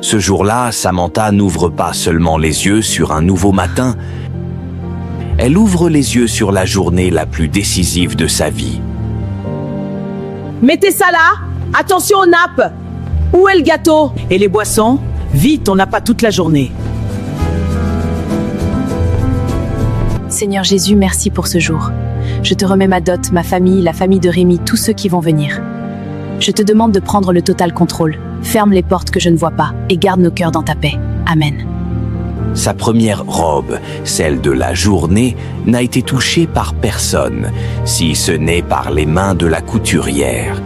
Ce jour-là, Samantha n'ouvre pas seulement les yeux sur un nouveau matin, elle ouvre les yeux sur la journée la plus décisive de sa vie. Mettez ça là! Attention aux nappes! Où est le gâteau? Et les boissons? Vite, on n'a pas toute la journée. Seigneur Jésus, merci pour ce jour. Je te remets ma dot, ma famille, la famille de Rémi, tous ceux qui vont venir. Je te demande de prendre le total contrôle. Ferme les portes que je ne vois pas et garde nos cœurs dans ta paix. Amen. Sa première robe, celle de la journée, n'a été touchée par personne, si ce n'est par les mains de la couturière.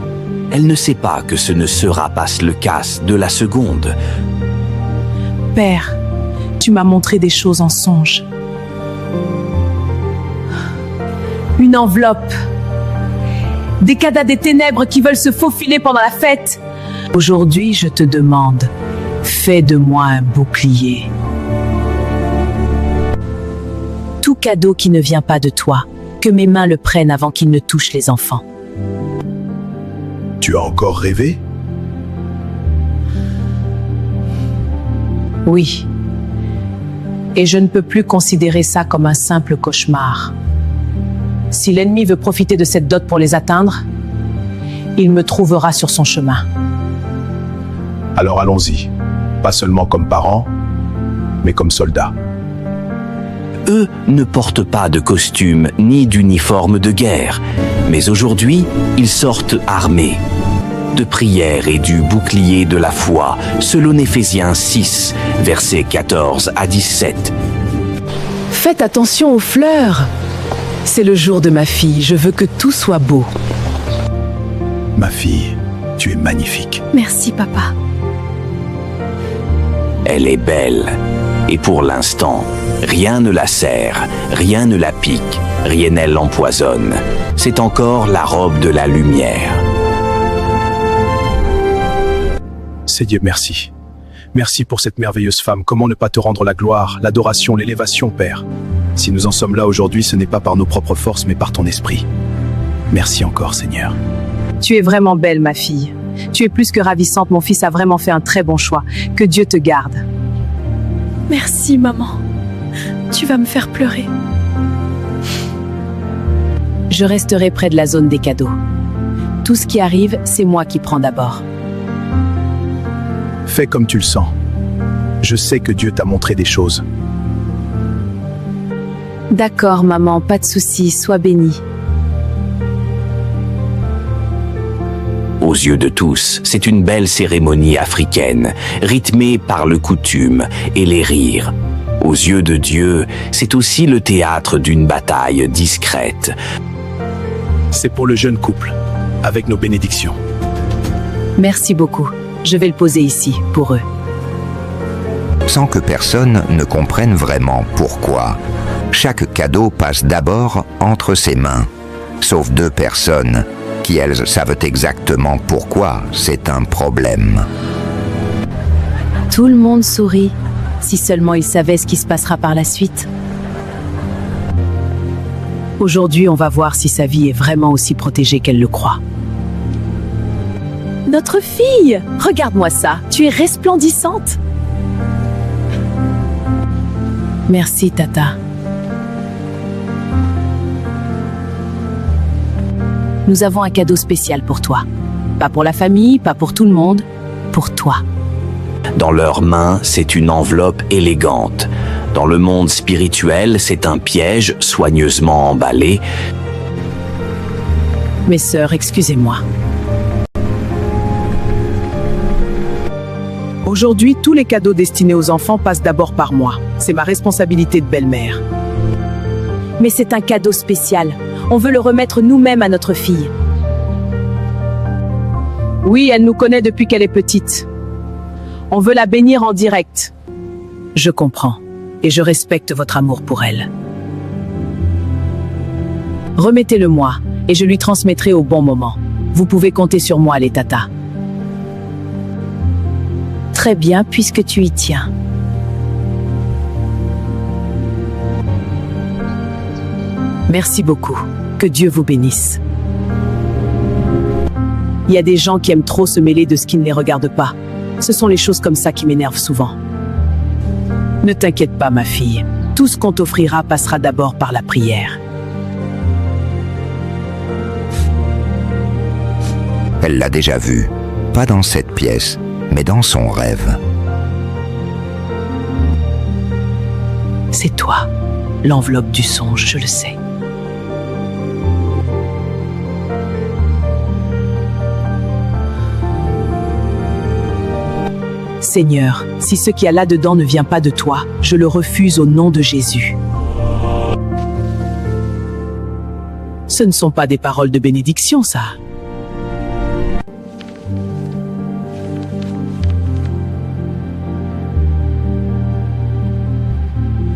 Elle ne sait pas que ce ne sera pas le cas de la seconde. Père, tu m'as montré des choses en songe. Une enveloppe. Des cadavres des ténèbres qui veulent se faufiler pendant la fête. Aujourd'hui, je te demande, fais de moi un bouclier. Tout cadeau qui ne vient pas de toi, que mes mains le prennent avant qu'il ne touche les enfants. Tu as encore rêvé? Oui. Et je ne peux plus considérer ça comme un simple cauchemar. Si l'ennemi veut profiter de cette dot pour les atteindre, il me trouvera sur son chemin. Alors allons-y. Pas seulement comme parents, mais comme soldats. Eux ne portent pas de costume ni d'uniforme de guerre, mais aujourd'hui, ils sortent armés. De prière et du bouclier de la foi, selon Éphésiens 6, versets 14 à 17. Faites attention aux fleurs. C'est le jour de ma fille, je veux que tout soit beau. Ma fille, tu es magnifique. Merci, papa. Elle est belle, et pour l'instant, rien ne la serre, rien ne la pique, rien ne l'empoisonne. C'est encore la robe de la lumière. C'est Dieu, merci. Merci pour cette merveilleuse femme. Comment ne pas te rendre la gloire, l'adoration, l'élévation, Père? Si nous en sommes là aujourd'hui, ce n'est pas par nos propres forces, mais par ton esprit. Merci encore, Seigneur. Tu es vraiment belle, ma fille. Tu es plus que ravissante, mon fils a vraiment fait un très bon choix. Que Dieu te garde. Merci, maman. Tu vas me faire pleurer. Je resterai près de la zone des cadeaux. Tout ce qui arrive, c'est moi qui prends d'abord. Fais comme tu le sens. Je sais que Dieu t'a montré des choses. D'accord, maman, pas de souci, sois bénie. Aux yeux de tous, c'est une belle cérémonie africaine, rythmée par le coutume et les rires. Aux yeux de Dieu, c'est aussi le théâtre d'une bataille discrète. C'est pour le jeune couple, avec nos bénédictions. Merci beaucoup. Je vais le poser ici, pour eux. Sans que personne ne comprenne vraiment pourquoi. Chaque cadeau passe d'abord entre ses mains, sauf deux personnes qui, elles, savent exactement pourquoi c'est un problème. Tout le monde sourit, si seulement ils savaient ce qui se passera par la suite. Aujourd'hui, on va voir si sa vie est vraiment aussi protégée qu'elle le croit. Notre fille! Regarde-moi ça, tu es resplendissante. Merci, Tata. Nous avons un cadeau spécial pour toi. Pas pour la famille, pas pour tout le monde, pour toi. Dans leurs mains, c'est une enveloppe élégante. Dans le monde spirituel, c'est un piège soigneusement emballé. Mes sœurs, excusez-moi. Aujourd'hui, tous les cadeaux destinés aux enfants passent d'abord par moi. C'est ma responsabilité de belle-mère. Mais c'est un cadeau spécial. On veut le remettre nous-mêmes à notre fille. Oui, elle nous connaît depuis qu'elle est petite. On veut la bénir en direct. Je comprends. Et je respecte votre amour pour elle. Remettez-le-moi, et je lui transmettrai au bon moment. Vous pouvez compter sur moi, les tatas. Très bien, puisque tu y tiens. Merci beaucoup. Que Dieu vous bénisse. Il y a des gens qui aiment trop se mêler de ce qui ne les regarde pas. Ce sont les choses comme ça qui m'énervent souvent. Ne t'inquiète pas, ma fille. Tout ce qu'on t'offrira passera d'abord par la prière. Elle l'a déjà vu, pas dans cette pièce, mais dans son rêve. C'est toi, l'enveloppe du songe, je le sais. Seigneur, si ce qu'il y a là-dedans ne vient pas de toi, je le refuse au nom de Jésus. Ce ne sont pas des paroles de bénédiction, ça.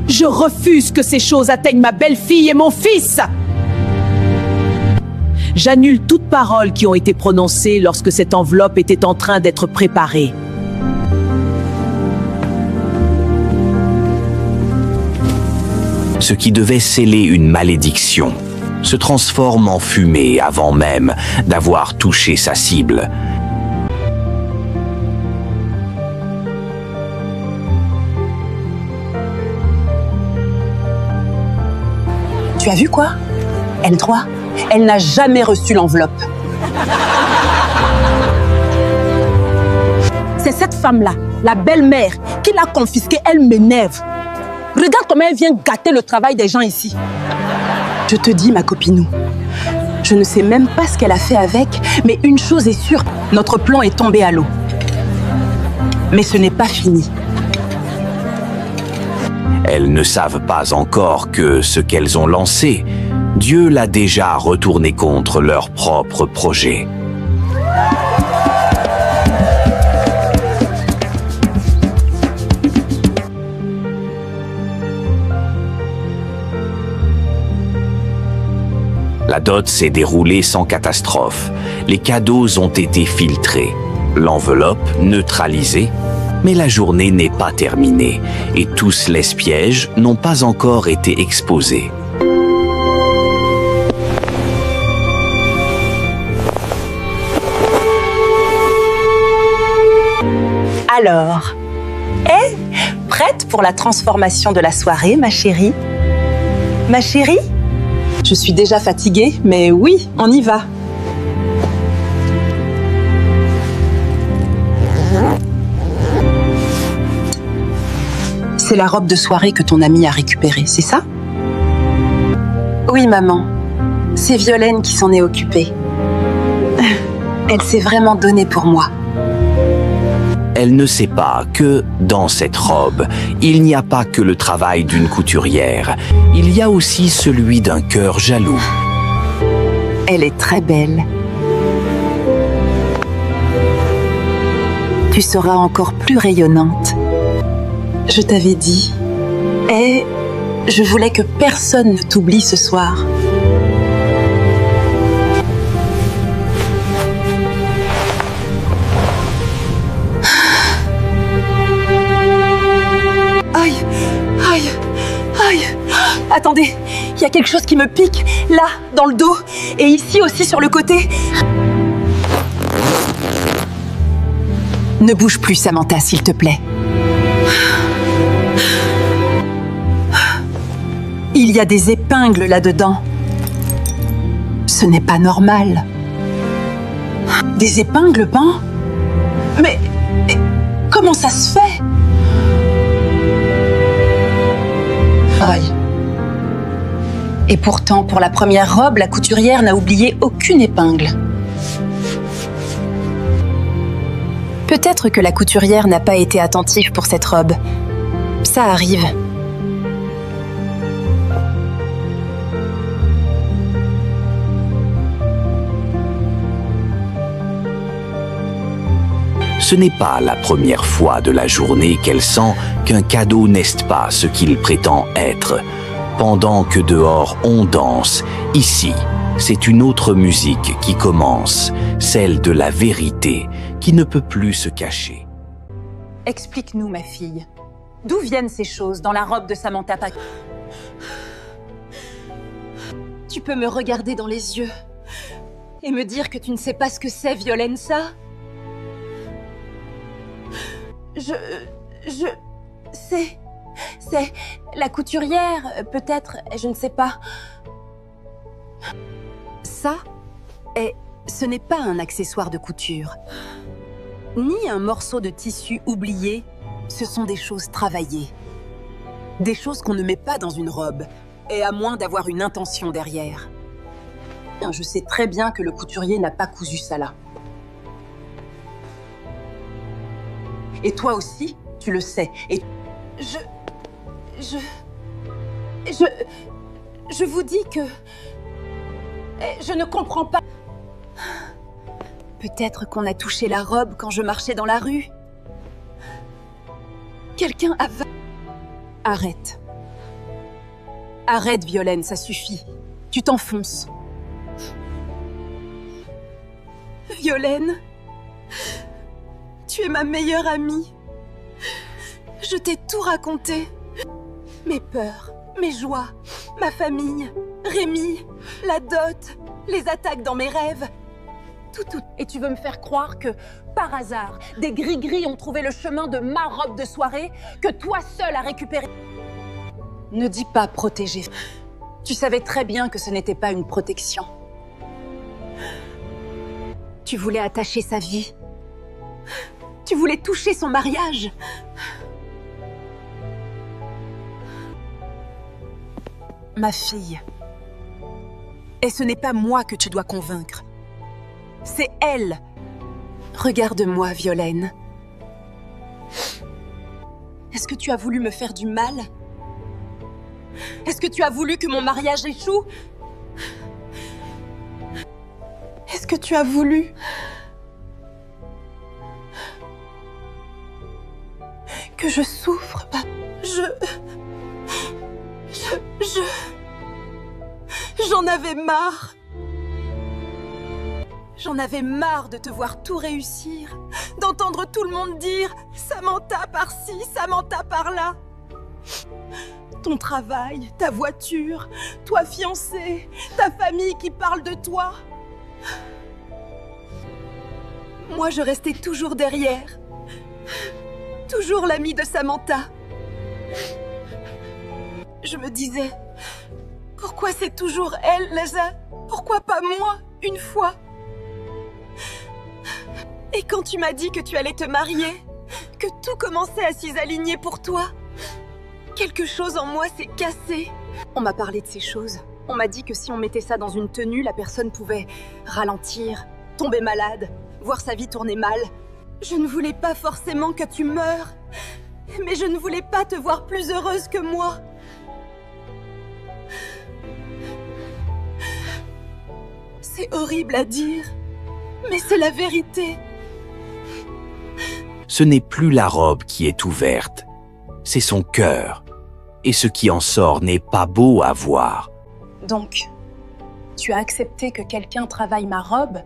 Je refuse que ces choses atteignent ma belle-fille et mon fils. J'annule toutes paroles qui ont été prononcées lorsque cette enveloppe était en train d'être préparée. Ce qui devait sceller une malédiction se transforme en fumée avant même d'avoir touché sa cible. Tu as vu quoi? L3, elle n'a jamais reçu l'enveloppe. C'est cette femme-là, la belle-mère, qui l'a confisquée. Elle m'énerve. Regarde comment elle vient gâter le travail des gens ici. Je te dis, ma copinou, je ne sais même pas ce qu'elle a fait avec, mais une chose est sûre, notre plan est tombé à l'eau. Mais ce n'est pas fini. Elles ne savent pas encore que ce qu'elles ont lancé, Dieu l'a déjà retourné contre leur propre projet. La dot s'est déroulée sans catastrophe. Les cadeaux ont été filtrés, l'enveloppe neutralisée, mais la journée n'est pas terminée et tous les pièges n'ont pas encore été exposés. Alors, prête pour la transformation de la soirée, ma chérie? Ma chérie? Je suis déjà fatiguée, mais oui, on y va. C'est la robe de soirée que ton amie a récupérée, c'est ça? Oui, maman. C'est Violaine qui s'en est occupée. Elle s'est vraiment donnée pour moi. Elle ne sait pas que, dans cette robe, il n'y a pas que le travail d'une couturière, il y a aussi celui d'un cœur jaloux. Elle est très belle. Tu seras encore plus rayonnante. Je t'avais dit. Et je voulais que personne ne t'oublie ce soir. Attendez, il y a quelque chose qui me pique, là, dans le dos, et ici aussi sur le côté. Ne bouge plus, Samantha, s'il te plaît. Il y a des épingles là-dedans. Ce n'est pas normal. Des épingles, Pan? Mais comment ça se fait? Aïe. Et pourtant, pour la première robe, la couturière n'a oublié aucune épingle. Peut-être que la couturière n'a pas été attentive pour cette robe. Ça arrive. Ce n'est pas la première fois de la journée qu'elle sent qu'un cadeau n'est pas ce qu'il prétend être. Pendant que dehors on danse, ici, c'est une autre musique qui commence, celle de la vérité qui ne peut plus se cacher. Explique-nous, ma fille. D'où viennent ces choses dans la robe de Samantha Paquin? Tu peux me regarder dans les yeux et me dire que tu ne sais pas ce que c'est, Violaine, ça? C'est la couturière, peut-être, je ne sais pas. Ce n'est pas un accessoire de couture, ni un morceau de tissu oublié. Ce sont des choses travaillées. Des choses qu'on ne met pas dans une robe, et à moins d'avoir une intention derrière. Je sais très bien que le couturier n'a pas cousu ça là. Et toi aussi, tu le sais. Et je vous dis que... Je ne comprends pas. Peut-être qu'on a touché la robe quand je marchais dans la rue. Quelqu'un a... Arrête. Arrête, Violaine, ça suffit. Tu t'enfonces. Violaine, tu es ma meilleure amie. Je t'ai tout raconté. Mes peurs, mes joies, ma famille, Rémi, la dot, les attaques dans mes rêves. Tout. Et tu veux me faire croire que, par hasard, des gris-gris ont trouvé le chemin de ma robe de soirée que toi seul as récupéré. Ne dis pas protéger. Tu savais très bien que ce n'était pas une protection. Tu voulais attacher sa vie. Tu voulais toucher son mariage. Ma fille. Et ce n'est pas moi que tu dois convaincre. C'est elle. Regarde-moi, Violaine. Est-ce que tu as voulu me faire du mal? Est-ce que tu as voulu que mon mariage échoue? Est-ce que tu as voulu que je souffre? J'en avais marre. J'en avais marre de te voir tout réussir, d'entendre tout le monde dire « Samantha par-ci, Samantha par-là ». Ton travail, ta voiture, toi fiancée, ta famille qui parle de toi. Moi, je restais toujours derrière. Toujours l'amie de Samantha. Je me disais, pourquoi c'est toujours elle, Laza? Pourquoi pas moi, une fois? Et quand tu m'as dit que tu allais te marier, que tout commençait à s'y aligner pour toi, quelque chose en moi s'est cassé. On m'a parlé de ces choses. On m'a dit que si on mettait ça dans une tenue, la personne pouvait ralentir, tomber malade, voir sa vie tourner mal. Je ne voulais pas forcément que tu meures, mais je ne voulais pas te voir plus heureuse que moi. C'est horrible à dire, mais c'est la vérité. Ce n'est plus la robe qui est ouverte, c'est son cœur. Et ce qui en sort n'est pas beau à voir. Donc, tu as accepté que quelqu'un travaille ma robe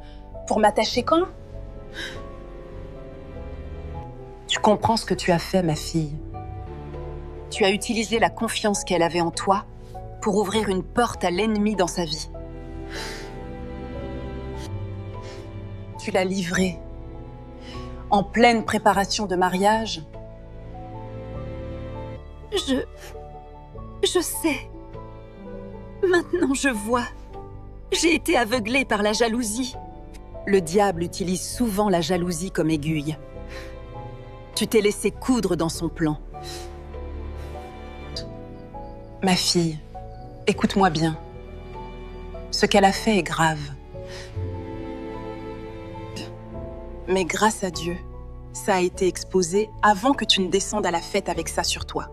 pour m'attacher quand? Tu comprends ce que tu as fait, ma fille. Tu as utilisé la confiance qu'elle avait en toi pour ouvrir une porte à l'ennemi dans sa vie. Tu l'as livrée en pleine préparation de mariage. Je sais. Maintenant, je vois. J'ai été aveuglée par la jalousie. Le diable utilise souvent la jalousie comme aiguille. Tu t'es laissé coudre dans son plan. Ma fille, écoute-moi bien. Ce qu'elle a fait est grave. Mais grâce à Dieu, ça a été exposé avant que tu ne descendes à la fête avec ça sur toi.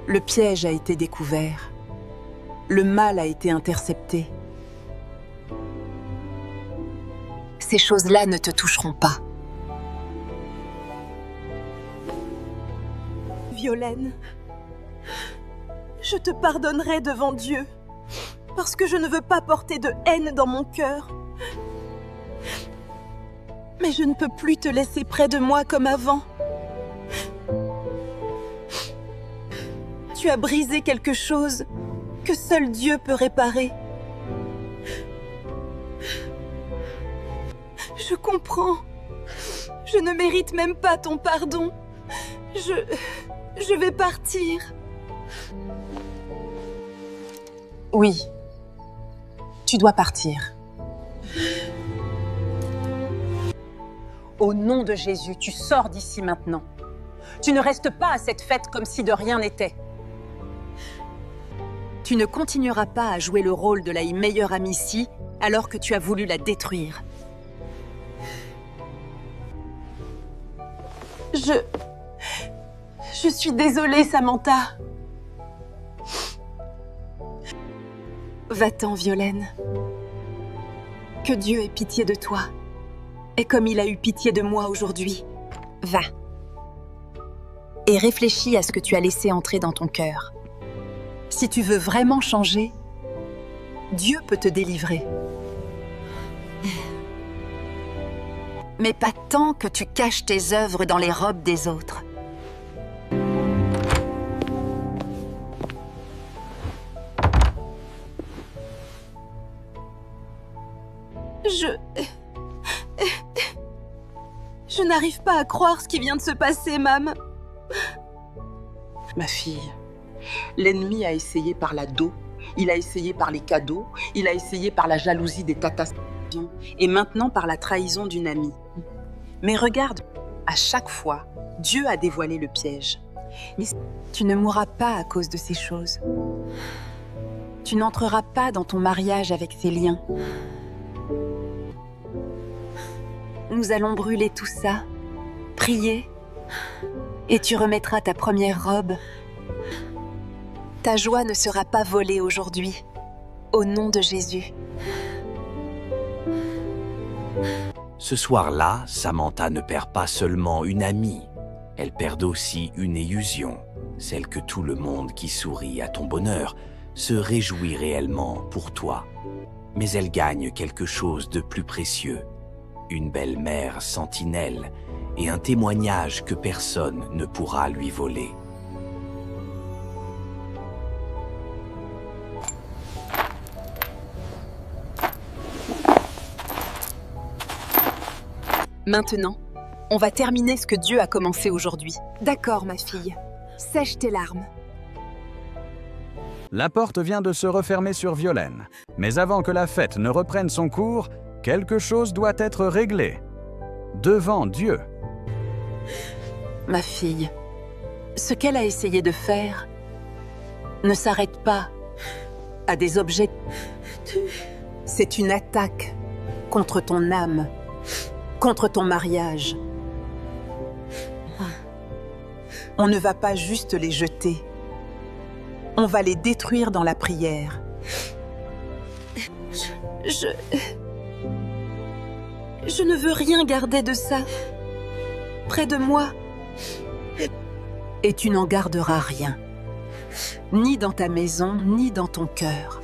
Le piège a été découvert. Le mal a été intercepté. Ces choses-là ne te toucheront pas. Violaine, je te pardonnerai devant Dieu, parce que je ne veux pas porter de haine dans mon cœur. Mais je ne peux plus te laisser près de moi comme avant. Tu as brisé quelque chose que seul Dieu peut réparer. Je comprends. Je ne mérite même pas ton pardon. Je vais partir. Oui. Tu dois partir. Au nom de Jésus, tu sors d'ici maintenant. Tu ne restes pas à cette fête comme si de rien n'était. Tu ne continueras pas à jouer le rôle de la meilleure amie ici alors que tu as voulu la détruire. Je suis désolée, Samantha. Va-t'en, Violaine. Que Dieu ait pitié de toi. Et comme il a eu pitié de moi aujourd'hui, va. Et réfléchis à ce que tu as laissé entrer dans ton cœur. Si tu veux vraiment changer, Dieu peut te délivrer. Mais pas tant que tu caches tes œuvres dans les robes des autres. Je n'arrive pas à croire ce qui vient de se passer, Mam. Ma fille, l'ennemi a essayé par la dos, il a essayé par les cadeaux, il a essayé par la jalousie des tatas et maintenant par la trahison d'une amie. Mais regarde, à chaque fois, Dieu a dévoilé le piège. Mais tu ne mourras pas à cause de ces choses. Tu n'entreras pas dans ton mariage avec ces liens. Nous allons brûler tout ça, prier, et tu remettras ta première robe. Ta joie ne sera pas volée aujourd'hui, au nom de Jésus. Ce soir-là, Samantha ne perd pas seulement une amie, elle perd aussi une illusion, celle que tout le monde qui sourit à ton bonheur se réjouit réellement pour toi. Mais elle gagne quelque chose de plus précieux, une belle-mère sentinelle et un témoignage que personne ne pourra lui voler. Maintenant, on va terminer ce que Dieu a commencé aujourd'hui. D'accord, ma fille. Sèche tes larmes. La porte vient de se refermer sur Violaine. Mais avant que la fête ne reprenne son cours, quelque chose doit être réglé. Devant Dieu. Ma fille, ce qu'elle a essayé de faire ne s'arrête pas à des objets. C'est une attaque contre ton âme, contre ton mariage. On ne va pas juste les jeter. On va les détruire dans la prière. Je ne veux rien garder de ça. Près de moi. Et tu n'en garderas rien. Ni dans ta maison, ni dans ton cœur.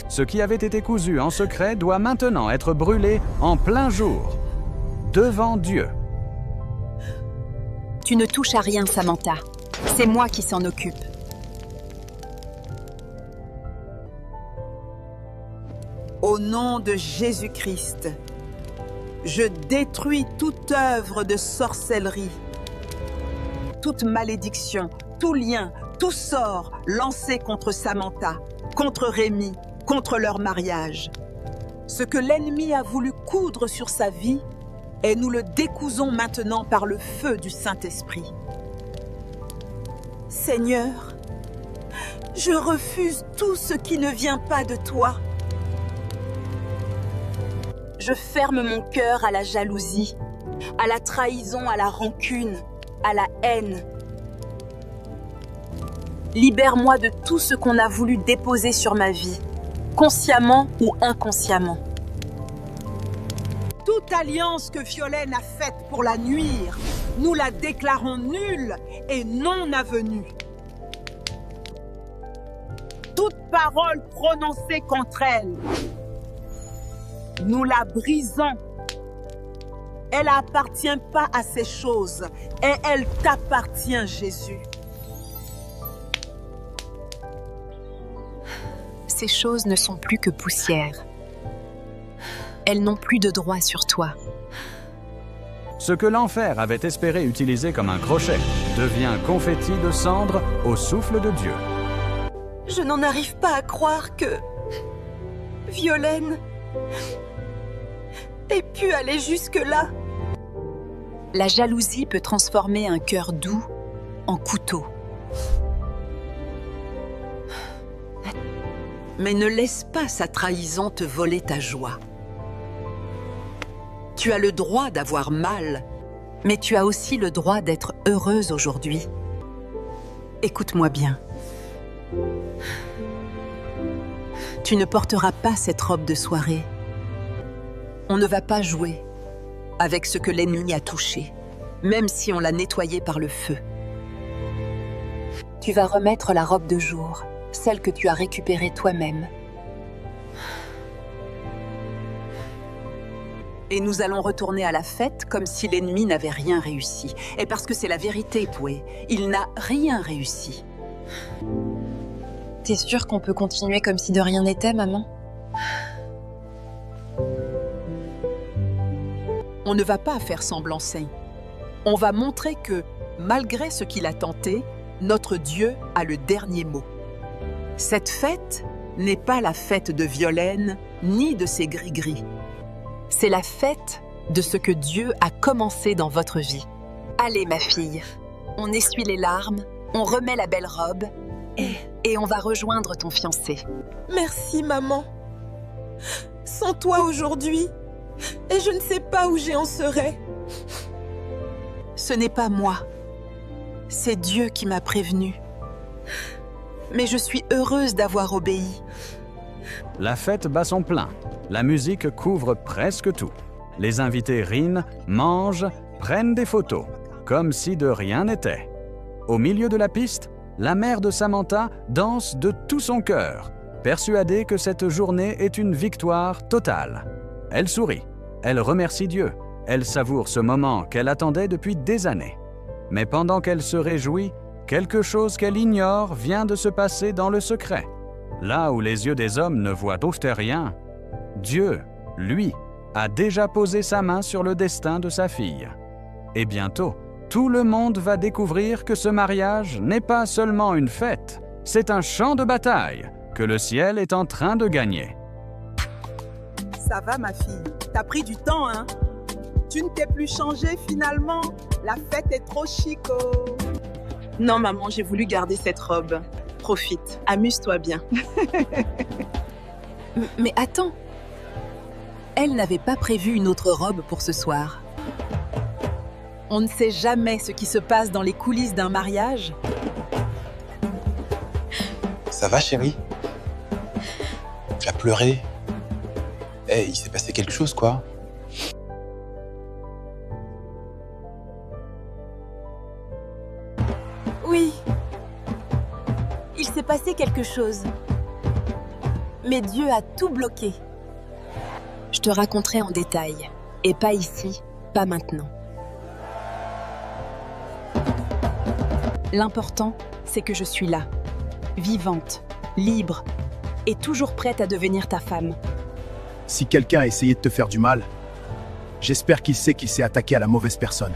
Ce qui avait été cousu en secret doit maintenant être brûlé en plein jour. Devant Dieu. Tu ne touches à rien, Samantha. C'est moi qui s'en occupe. Au nom de Jésus-Christ, je détruis toute œuvre de sorcellerie, toute malédiction, tout lien, tout sort lancé contre Samantha, contre Rémi, contre leur mariage. Ce que l'ennemi a voulu coudre sur sa vie, et nous le décousons maintenant par le feu du Saint-Esprit. Seigneur, je refuse tout ce qui ne vient pas de toi. Je ferme mon cœur à la jalousie, à la trahison, à la rancune, à la haine. Libère-moi de tout ce qu'on a voulu déposer sur ma vie, consciemment ou inconsciemment. Toute alliance que Violaine a faite pour la nuire, nous la déclarons nulle et non avenue. Toute parole prononcée contre elle, nous la brisons. Elle n'appartient pas à ces choses et elle t'appartient, Jésus. Ces choses ne sont plus que poussière. Elles n'ont plus de droit sur toi. Ce que l'enfer avait espéré utiliser comme un crochet devient confetti de cendres au souffle de Dieu. Je n'en arrive pas à croire que Violaine ait pu aller jusque-là. La jalousie peut transformer un cœur doux en couteau. Mais ne laisse pas sa trahison te voler ta joie. Tu as le droit d'avoir mal, mais tu as aussi le droit d'être heureuse aujourd'hui. Écoute-moi bien. Tu ne porteras pas cette robe de soirée. On ne va pas jouer avec ce que l'ennemi a touché, même si on l'a nettoyé par le feu. Tu vas remettre la robe de jour, celle que tu as récupérée toi-même. Et nous allons retourner à la fête comme si l'ennemi n'avait rien réussi. Et parce que c'est la vérité, Poué, il n'a rien réussi. T'es sûre qu'on peut continuer comme si de rien n'était, maman? On ne va pas faire semblant-seing. On va montrer que, malgré ce qu'il a tenté, notre Dieu a le dernier mot. Cette fête n'est pas la fête de Violaine, ni de ses gris-gris. C'est la fête de ce que Dieu a commencé dans votre vie. Allez, ma fille, on essuie les larmes, on remet la belle robe et on va rejoindre ton fiancé. Merci, maman. Sans toi aujourd'hui, et je ne sais pas où j'en serais. Ce n'est pas moi. C'est Dieu qui m'a prévenue. Mais je suis heureuse d'avoir obéi. La fête bat son plein. La musique couvre presque tout. Les invités rinent, mangent, prennent des photos, comme si de rien n'était. Au milieu de la piste, la mère de Samantha danse de tout son cœur, persuadée que cette journée est une victoire totale. Elle sourit, elle remercie Dieu, elle savoure ce moment qu'elle attendait depuis des années. Mais pendant qu'elle se réjouit, quelque chose qu'elle ignore vient de se passer dans le secret. Là où les yeux des hommes ne voient rien, Dieu, lui, a déjà posé sa main sur le destin de sa fille. Et bientôt, tout le monde va découvrir que ce mariage n'est pas seulement une fête, c'est un champ de bataille que le ciel est en train de gagner. Ça va, ma fille. T'as pris du temps, hein? Tu ne t'es plus changée finalement. La fête est trop chico. Non, maman, j'ai voulu garder cette robe. Profite, amuse-toi bien. Mais attends. Elle n'avait pas prévu une autre robe pour ce soir. On ne sait jamais ce qui se passe dans les coulisses d'un mariage. Ça va, chérie? Tu as pleuré? Il s'est passé quelque chose, quoi? Oui. Il s'est passé quelque chose. Mais Dieu a tout bloqué. Je te raconterai en détail. Et pas ici, pas maintenant. L'important, c'est que je suis là, vivante, libre, et toujours prête à devenir ta femme. Si quelqu'un a essayé de te faire du mal, j'espère qu'il sait qu'il s'est attaqué à la mauvaise personne.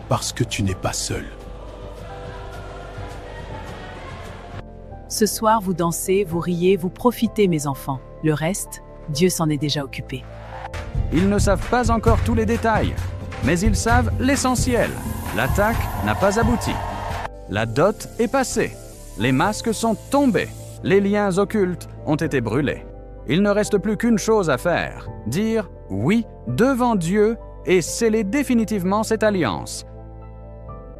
Parce que tu n'es pas seul. Ce soir, vous dansez, vous riez, vous profitez, mes enfants. Le reste, Dieu s'en est déjà occupé. Ils ne savent pas encore tous les détails, mais ils savent l'essentiel. L'attaque n'a pas abouti. La dot est passée. Les masques sont tombés. Les liens occultes ont été brûlés. Il ne reste plus qu'une chose à faire, dire oui devant Dieu et sceller définitivement cette alliance.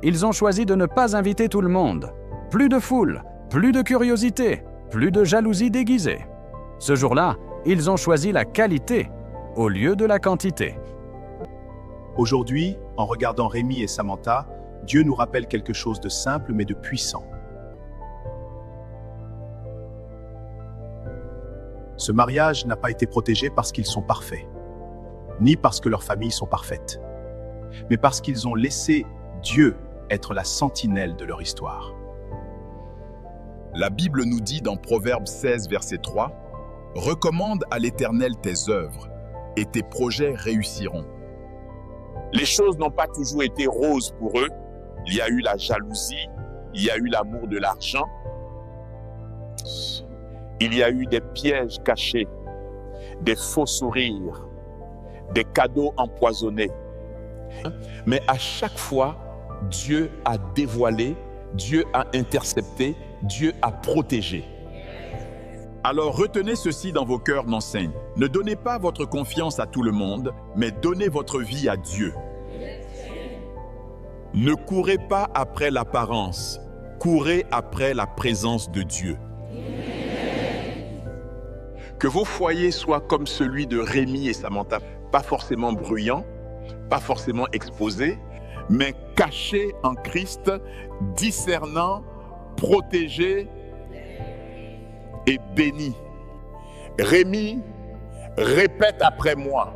Ils ont choisi de ne pas inviter tout le monde. Plus de foule, plus de curiosité, plus de jalousie déguisée. Ce jour-là, ils ont choisi la qualité au lieu de la quantité. Aujourd'hui, en regardant Rémi et Samantha, Dieu nous rappelle quelque chose de simple mais de puissant. Ce mariage n'a pas été protégé parce qu'ils sont parfaits, ni parce que leurs familles sont parfaites, mais parce qu'ils ont laissé Dieu être la sentinelle de leur histoire. La Bible nous dit dans Proverbe 16, verset 3, « Recommande à l'Éternel tes œuvres, et tes projets réussiront. Les choses n'ont pas toujours été roses pour eux. Il y a eu la jalousie, il y a eu l'amour de l'argent, il y a eu des pièges cachés, des faux sourires, des cadeaux empoisonnés. Mais à chaque fois, Dieu a dévoilé, Dieu a intercepté, Dieu a protégé. Alors retenez ceci dans vos cœurs, n'enseigne. Ne donnez pas votre confiance à tout le monde, mais donnez votre vie à Dieu. Ne courez pas après l'apparence, courez après la présence de Dieu. Que vos foyers soient comme celui de Rémi et Samantha, pas forcément bruyants, pas forcément exposés, mais cachés en Christ, discernants, protégés et bénis. Rémi, répète après moi.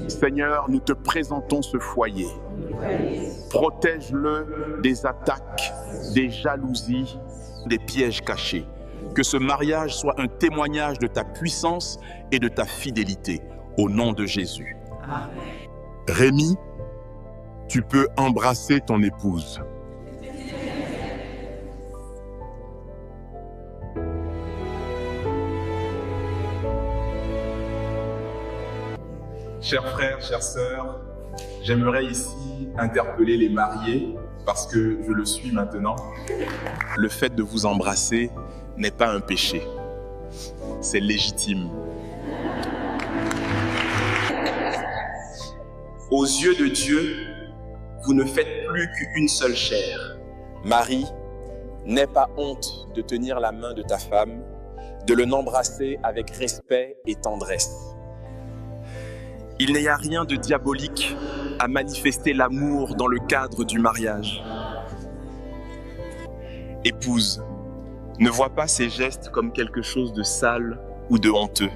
Seigneur, nous te présentons ce foyer. Protège-le des attaques, des jalousies, des pièges cachés. Que ce mariage soit un témoignage de ta puissance et de ta fidélité. Au nom de Jésus. Amen. Rémi, tu peux embrasser ton épouse. Chers frères, chères sœurs, j'aimerais ici interpeller les mariés parce que je le suis maintenant. Le fait de vous embrasser n'est pas un péché. C'est légitime. Aux yeux de Dieu, vous ne faites plus qu'une seule chair. Marie, n'aie pas honte de tenir la main de ta femme, de l'embrasser avec respect et tendresse. Il n'y a rien de diabolique à manifester l'amour dans le cadre du mariage. Épouse, ne vois pas ces gestes comme quelque chose de sale ou de honteux,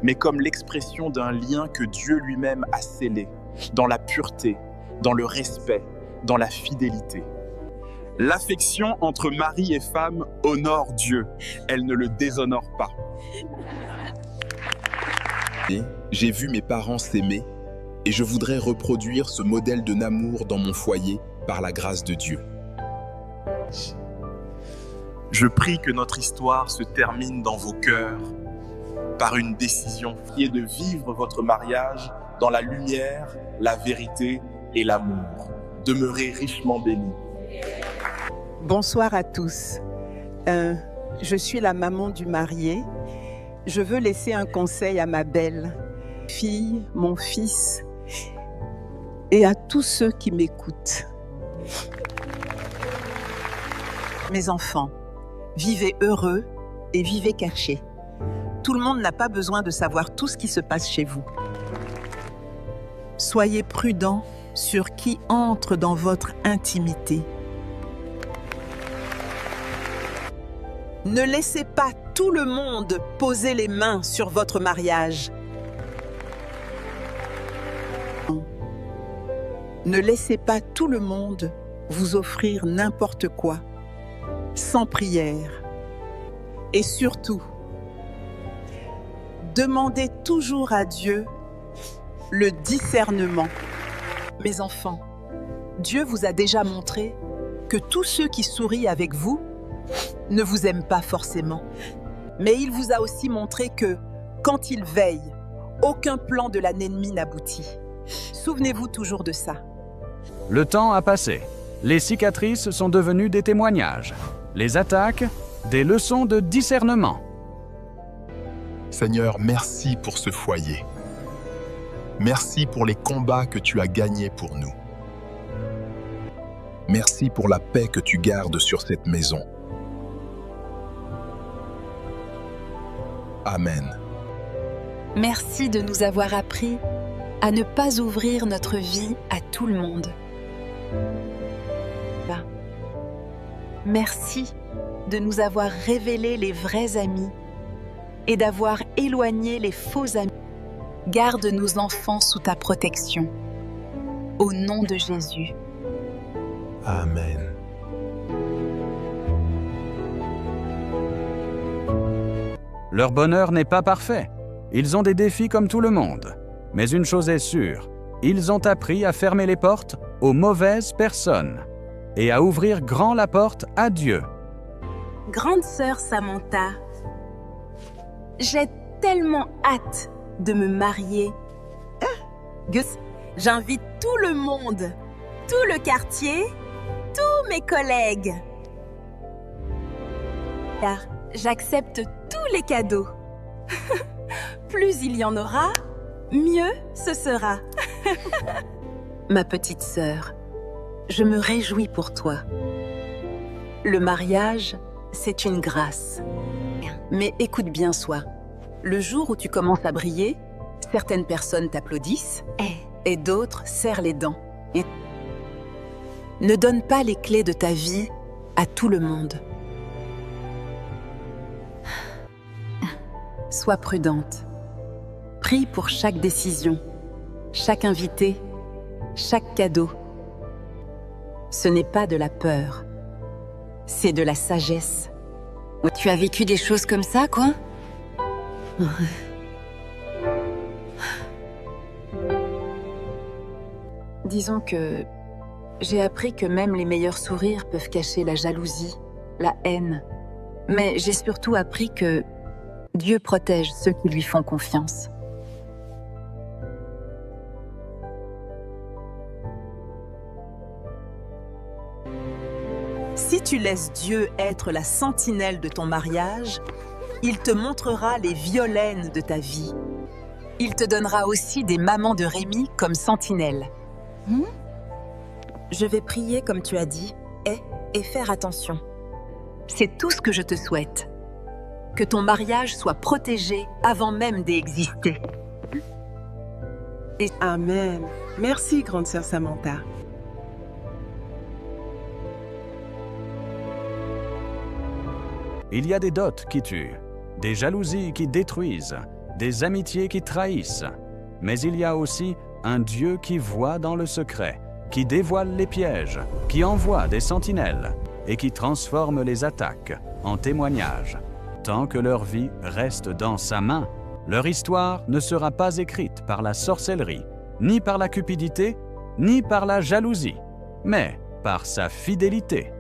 mais comme l'expression d'un lien que Dieu lui-même a scellé, dans la pureté, dans le respect, dans la fidélité. L'affection entre mari et femme honore Dieu, elle ne le déshonore pas. J'ai vu mes parents s'aimer et je voudrais reproduire ce modèle d'amour dans mon foyer par la grâce de Dieu. Je prie que notre histoire se termine dans vos cœurs par une décision qui est de vivre votre mariage dans la lumière, la vérité et l'amour. Demeurez richement bénis. Bonsoir à tous. Je suis la maman du marié. Je veux laisser un conseil à ma belle-fille, mon fils et à tous ceux qui m'écoutent. Mes enfants, vivez heureux et vivez cachés. Tout le monde n'a pas besoin de savoir tout ce qui se passe chez vous. Soyez prudents sur qui entre dans votre intimité. Ne laissez pas tout le monde poser les mains sur votre mariage. Ne laissez pas tout le monde vous offrir n'importe quoi, sans prière. Et surtout, demandez toujours à Dieu le discernement. Mes enfants, Dieu vous a déjà montré que tous ceux qui sourient avec vous ne vous aiment pas forcément. Mais il vous a aussi montré que, quand il veille, aucun plan de l'ennemi n'aboutit. Souvenez-vous toujours de ça. Le temps a passé. Les cicatrices sont devenues des témoignages. Les attaques, des leçons de discernement. Seigneur, merci pour ce foyer. Merci pour les combats que tu as gagnés pour nous. Merci pour la paix que tu gardes sur cette maison. Amen. Merci de nous avoir appris à ne pas ouvrir notre vie à tout le monde. Merci de nous avoir révélé les vrais amis et d'avoir éloigné les faux amis. garde nos enfants sous ta protection. Au nom de Jésus. Amen. Leur bonheur n'est pas parfait. Ils ont des défis comme tout le monde. Mais une chose est sûre, ils ont appris à fermer les portes aux mauvaises personnes et à ouvrir grand la porte à Dieu. Grande sœur Samantha, j'ai tellement hâte de me marier. Gus, j'invite tout le monde, tout le quartier, tous mes collègues. Car j'accepte tous les cadeaux. Plus il y en aura, mieux ce sera. Ma petite sœur, je me réjouis pour toi. Le mariage, c'est une grâce. Mais écoute bien, Soi. Le jour où tu commences à briller, certaines personnes t'applaudissent et d'autres serrent les dents. Et ne donne pas les clés de ta vie à tout le monde. Sois prudente. Prie pour chaque décision, chaque invité, chaque cadeau. Ce n'est pas de la peur, c'est de la sagesse. Tu as vécu des choses comme ça, quoi? Disons que j'ai appris que même les meilleurs sourires peuvent cacher la jalousie, la haine. Mais j'ai surtout appris que Dieu protège ceux qui lui font confiance. Si tu laisses Dieu être la sentinelle de ton mariage, il te montrera les violaines de ta vie. Il te donnera aussi des mamans de Rémi comme sentinelles. Je vais prier comme tu as dit et faire attention. C'est tout ce que je te souhaite. Que ton mariage soit protégé avant même d'exister. Et Amen. Merci, grande sœur Samantha. Il y a des dots qui tuent, des jalousies qui détruisent, des amitiés qui trahissent. Mais il y a aussi un Dieu qui voit dans le secret, qui dévoile les pièges, qui envoie des sentinelles et qui transforme les attaques en témoignages. Tant que leur vie reste dans sa main, leur histoire ne sera pas écrite par la sorcellerie, ni par la cupidité, ni par la jalousie, mais par sa fidélité.